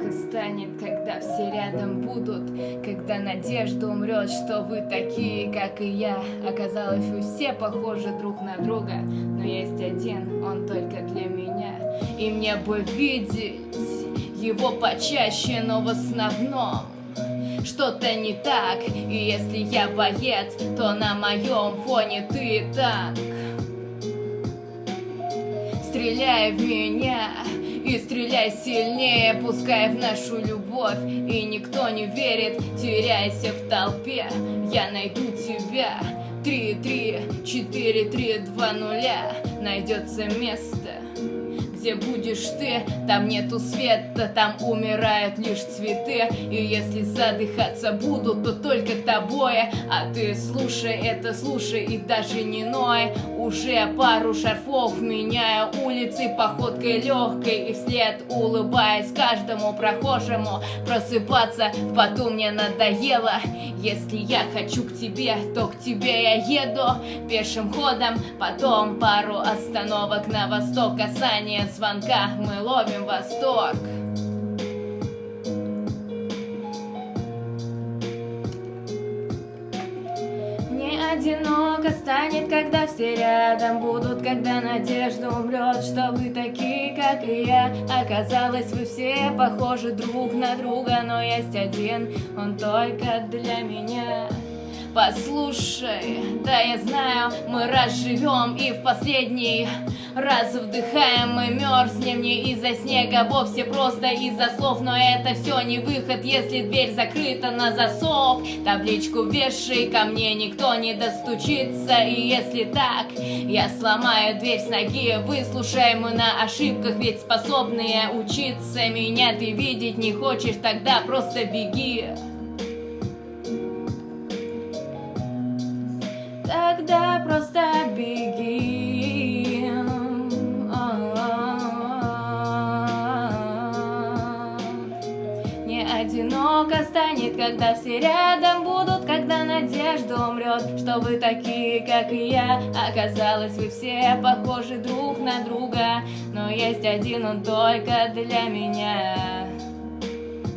одиноко станет, когда все рядом будут, когда надежда умрет, что вы такие, как и я. Оказалось, вы все похожи друг на друга, но есть один, он только для меня. И мне бы видеть его почаще, но в основном что-то не так. И если я боец, то на моем фоне ты танк. Стреляй в меня и стреляй сильнее, пускай в нашу любовь и никто не верит. Теряйся в толпе, я найду тебя. 3, 3, 4, 3, 2, 0. Найдется место, где будешь ты, там нету света, там умирают лишь цветы. И если задыхаться буду, то только тобой. А ты слушай это, слушай и даже не ной. Уже пару шарфов меняю, улицы походкой легкой, и вслед улыбаясь каждому прохожему. Просыпаться в поту мне надоело. Если я хочу к тебе, то к тебе я еду пешим ходом, потом пару остановок на восток. Касание звонка, мы ловим восторг. Мне одиноко станет, когда все рядом будут, когда надежда умрет, что вы такие, как и я. Оказалось, вы все похожи друг на друга, но есть один, он только для меня. Послушай, да я знаю, мы раз живем и в последний раз вдыхаем, мы мерзнем не из-за снега, вовсе просто из-за слов. Но это все не выход, если дверь закрыта на засов. Табличку вешай, ко мне никто не достучится. И если так, я сломаю дверь с ноги. Выслушай, мы на ошибках, ведь способные учиться. Меня ты видеть не хочешь, тогда просто беги. Тогда просто беги. Не одиноко станет, когда все рядом будут, когда надежда умрет, что вы такие, как и я. Оказалось, вы все похожи друг на друга, но есть один, он только для меня.